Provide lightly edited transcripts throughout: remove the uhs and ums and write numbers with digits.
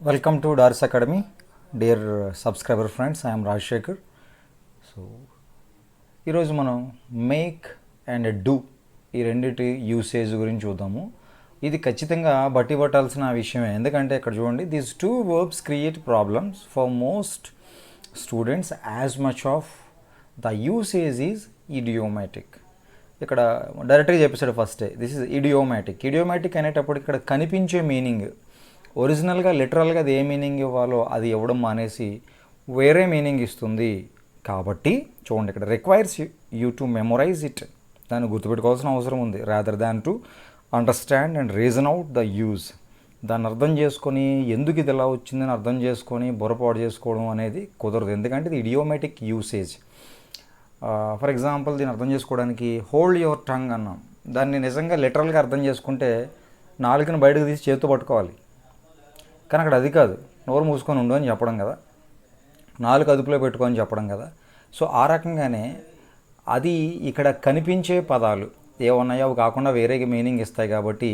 Welcome to Dars Academy, dear subscriber friends. I am Rajshekhar. So ఈరోజు మనం make and do ఈ రెండింటి usage గురించి చూద్దాము. ఇది ఖచ్చితంగా బట్టి పట్టాల్సిన విషయమే, ఎందుకంటే ఇక్కడ చూడండి, these two verbs create problems for most students as much of the usage is idiomatic. ఇక్కడ డైరెక్ట్గా చెప్పేసాడు ఫస్టే, దిస్ ఇస్ ఇడియోమాటిక్. ఇడియోమాటిక్ అనేటప్పుడు ఇక్కడ కనిపించే మీనింగ్ ఒరిజినల్గా లిటరల్గా అది ఏ మీనింగ్ ఇవ్వాలో అది ఇవ్వడం మానేసి వేరే మీనింగ్ ఇస్తుంది. కాబట్టి చూడండి, ఇక్కడ requires you to memorise it, దాన్ని గుర్తుపెట్టుకోవాల్సిన అవసరం ఉంది, rather than to understand and reason out the use. దాన్ని అర్థం చేసుకొని ఎందుకు ఇది ఎలా వచ్చిందని అర్థం చేసుకొని బుర్రపాటు చేసుకోవడం అనేది కుదరదు, ఎందుకంటే ఇది ఇడియోమాటిక్ యూసేజ్. ఫర్ ఎగ్జాంపుల్, దీన్ని అర్థం చేసుకోవడానికి హోల్డ్ యువర్ టంగ్ అన్నాం. దాన్ని నిజంగా లిటరల్గా అర్థం చేసుకుంటే నాలుకను బయటకు తీసి చేతితో పట్టుకోవాలి, కానీ అక్కడ అది కాదు, నోరు మూసుకొని ఉండు అని చెప్పడం కదా, నాలుగు అదుపులో పెట్టుకొని చెప్పడం కదా. సో ఆ రకంగానే అది ఇక్కడ కనిపించే పదాలు ఏమన్నాయో అవి కాకుండా వేరే మీనింగ్ ఇస్తాయి. కాబట్టి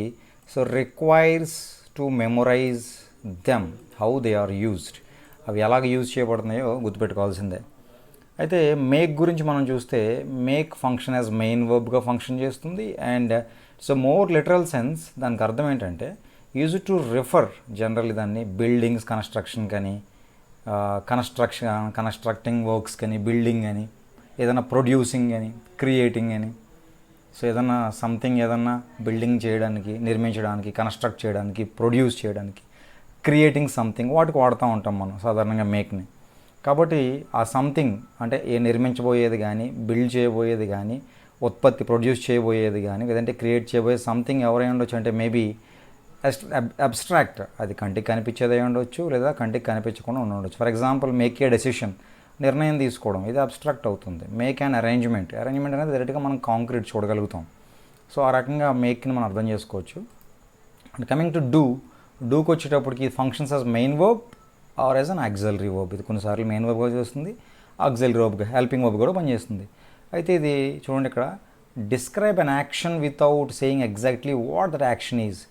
so requires to memorise them, how they are used, అవి ఎలాగ యూజ్ చేయబడుతున్నాయో గుర్తుపెట్టుకోవాల్సిందే. అయితే మేక్ గురించి మనం చూస్తే, మేక్ ఫంక్షన్ యాజ్ మెయిన్ వర్బ్గా ఫంక్షన్ చేస్తుంది. And so more literal sense దానికి అర్థం ఏంటంటే యూజ్ టు రిఫర్ జనరల్లీ దాన్ని బిల్డింగ్స్ కన్స్ట్రక్షన్ కానీ, కన్స్ట్రక్టింగ్ వర్క్స్ కానీ, బిల్డింగ్ అని, ఏదైనా ప్రొడ్యూసింగ్ అని, క్రియేటింగ్ అని. సో ఏదన్నా సంథింగ్ ఏదన్నా బిల్డింగ్ చేయడానికి, నిర్మించడానికి, కన్స్ట్రక్ట్ చేయడానికి, ప్రొడ్యూస్ చేయడానికి, క్రియేటింగ్ సంథింగ్, వాటికి వాడుతూ ఉంటాం మనం సాధారణంగా మేక్ని. కాబట్టి ఆ సంథింగ్ అంటే ఏ నిర్మించబోయేది కానీ, బిల్డ్ చేయబోయేది కానీ, ఉత్పత్తి ప్రొడ్యూస్ చేయబోయేది కానీ, లేదంటే క్రియేట్ చేయబోయే సంథింగ్ ఎవరై ఉండొచ్చు అంటే మేబీ అబ్స్ట్రాక్ట్, అది కంటికి కనిపించేది అయి ఉండొచ్చు, లేదా కంటికి కనిపించకుండా ఉండొచ్చు. For example, make a decision, నిర్ణయం తీసుకోవడం, ఇది అబ్స్ట్రాక్ట్ అవుతుంది. మేక్ అండ్ అరేంజ్మెంట్ అనేది డైరెక్ట్గా మనం కాంక్రీట్ చూడగలుగుతాం. సో ఆ రకంగా మేక్ని మనం అర్థం చేసుకోవచ్చు. అండ్ కమింగ్ టు డూకి వచ్చేటప్పటికి functions as main verb or as an auxiliary verb. ఇది కొన్నిసార్లు మెయిన్ వర్బ్గా చేస్తుంది, ఆక్సిలరీ వర్బ్గా, హెల్పింగ్ వర్బ్ కూడా పనిచేస్తుంది. అయితే ఇది చూడండి, ఇక్కడ describe an action without saying exactly what that action is.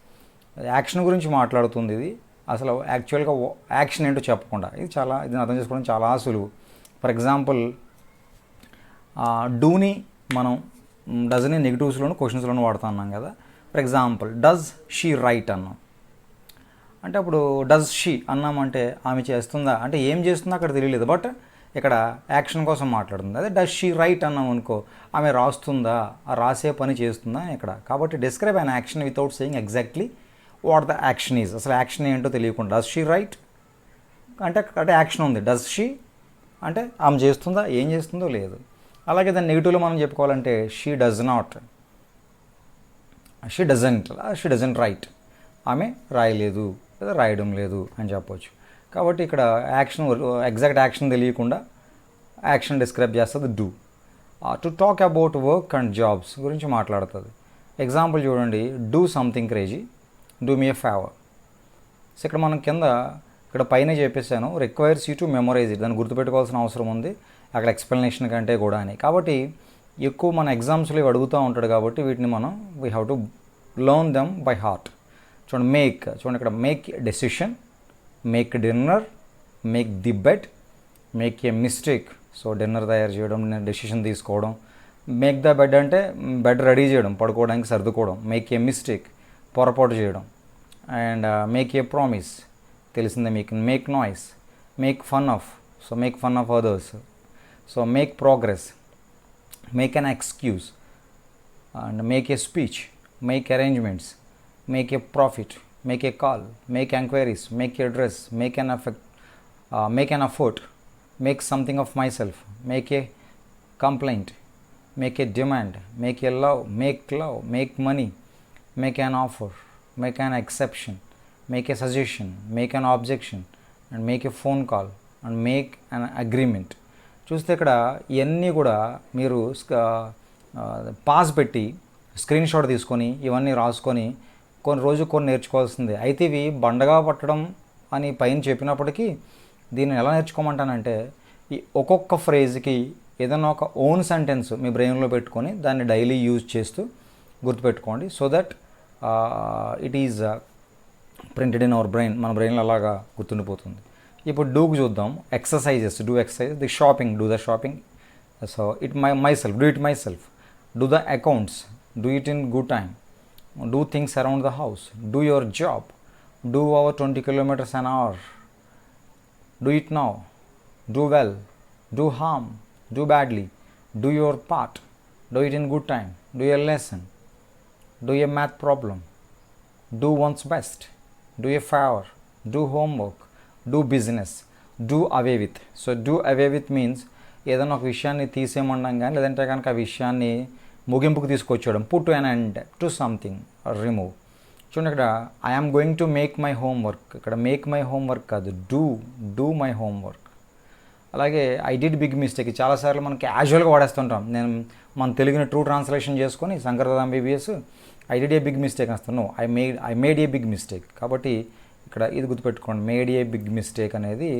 Action గురించి మాట్లాడుతుంది ఇది, అసలు యాక్చువల్గా యాక్షన్ ఏంటో చెప్పకుండా. ఇది అర్థం చేసుకోవడం చాలా సులువు. ఫర్ ఎగ్జాంపుల్, డూని మనం డజ్ని నెగిటివ్స్లోను క్వశ్చన్స్లోనూ వాడుతూ ఉన్నాం కదా. For example, does she right అన్నాం అంటే, అప్పుడు డస్ షీ అన్నామంటే ఆమె చేస్తుందా అంటే ఏం చేస్తుందో అక్కడ తెలియలేదు, బట్ ఇక్కడ యాక్షన్ కోసం మాట్లాడుతుంది. అదే డస్ షీ రైట్ అన్నాం అనుకో, ఆమె రాస్తుందా, ఆ రాసే పని చేస్తుందా ఇక్కడ. కాబట్టి describe an action without saying exactly what the action is, అసలు యాక్షన్ ఏంటో తెలియకుండా డస్ షీ రైట్ అంటే యాక్షన్ ఉంది, డస్ షీ అంటే ఆమె చేస్తుందా, ఏం చేస్తుందో లేదు. అలాగే దాన్ని నెగిటివ్లో మనం చెప్పుకోవాలంటే she does not, she doesn't right, ఆమె రాయలేదు లేదా రాయడం లేదు అని చెప్పవచ్చు. కాబట్టి ఇక్కడ యాక్షన్, ఎగ్జాక్ట్ యాక్షన్ తెలియకుండా యాక్షన్ డిస్క్రైబ్ చేస్తుంది do. To talk about work and jobs గురించి మాట్లాడుతుంది. ఎగ్జాంపుల్ చూడండి, do something crazy, do me A favour. So ఇక్కడ మనం ఇక్కడ పైన చెప్పేసాను, requires you to memorise it, దాన్ని గుర్తుపెట్టుకోవాల్సిన అవసరం ఉంది అక్కడ ఎక్స్ప్లెనేషన్ కంటే కూడా అని. కాబట్టి ఎక్కువ మన ఎగ్జామ్స్లో ఇవి అడుగుతూ ఉంటాడు, కాబట్టి వీటిని మనం we have to learn them by heart. చూడండి, చూడండి ఇక్కడ make decision, make dinner, make the bed, make a mistake. So dinner తయారు చేయడం, డెసిషన్ తీసుకోవడం. మేక్ ద బెడ్ అంటే బెడ్ రెడీ చేయడం, పడుకోవడానికి సర్దుకోవడం. మేక్ ఏ మిస్టేక్, పొరపాటు చేయడం. అండ్ మేక్ ఏ ప్రామిస్, తెలిసిందే మీకు. Make noise, make fun of, so make fun of others. So make progress, make an excuse, and make a speech, make arrangements, make a profit, make a call, make enquiries, make a dress, make an effort, make something of my self, make a complaint, make a demand, make a love, make money, make an offer, make an exception, make a suggestion, make an objection, and make a phone call, and make an agreement. చూస్తే ఇక్కడ ఇవన్నీ కూడా మీరు pass పెట్టి screen shot తీసుకొని ఇవన్నీ రాసుకొని కొన్ని నేర్చుకోవాల్సిందే. అయితే ఇవి బండగా పట్టడం అని పైన చెప్పినప్పటికీ దీన్ని ఎలా నేర్చుకోమంటానంటే, ఈ ఒక్కొక్క ఫ్రేజ్కి ఏదైనా ఒక ఓన్ సెంటెన్స్ మీ బ్రెయిన్లో పెట్టుకొని దాన్ని డైలీ యూజ్ చేస్తూ గుర్తుపెట్టుకోండి. So that it is printed in our brain, మన బ్రెయిన్లో అలాగా గుర్తుండిపోతుంది. ఇప్పుడు డూకి చూద్దాం. Exercises, do exercise. The shopping, do the shopping. So it my self, do it my self. Do the accounts, do it in good time. Do things around the house, do your job, do our 20 kilometers an hour, do it now, do well, do harm, do badly, do your part, do it in good time, do your lesson, do a math problem, do one's best, do a favor, do homework, do business, do away with. So do away with means ఏదైనా ఒక విషయాన్ని తీసేయమనడం కానీ, లేదంటే కనుక ఆ విషయాన్ని ముగింపుకు తీసుకొచ్చేయడం. Put an end to something, remove. చూడండి ఇక్కడ I'm going to make my homework, ఇక్కడ మేక్ మై హోంవర్క్ కాదు, డూ మై హోంవర్క్. అలాగే ఐ డిడ్ బిగ్ మిస్టేక్, చాలాసార్లు మనం క్యాజువల్గా వాడేస్తుంటాం. నేను మన తెలుగుని ట్రూ ట్రాన్స్లేషన్ చేసుకొని Shankar MBBS I did a big mistake వస్తాను, I made a big mistake. కాబట్టి ఇక్కడ ఇది గుర్తుపెట్టుకోండి, మేడ్ ఏ బిగ్ మిస్టేక్ అనేది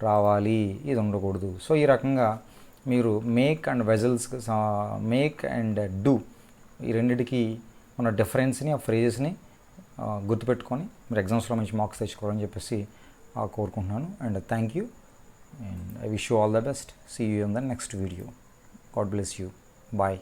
రావాలి, ఇది ఉండకూడదు. సో ఈ రకంగా మీరు make and vessels, make and do, ఈ రెండింటికి ఉన్న డిఫరెన్స్ని, ఆ ఫ్రేజెస్ని గుర్తుపెట్టుకొని మీరు ఎగ్జామ్స్లో మంచి మార్క్స్ తెచ్చుకోవాలని చెప్పేసి కోరుకుంటున్నాను. And thank you, and I wish you all the best. See you in the next video. God bless you. Bye.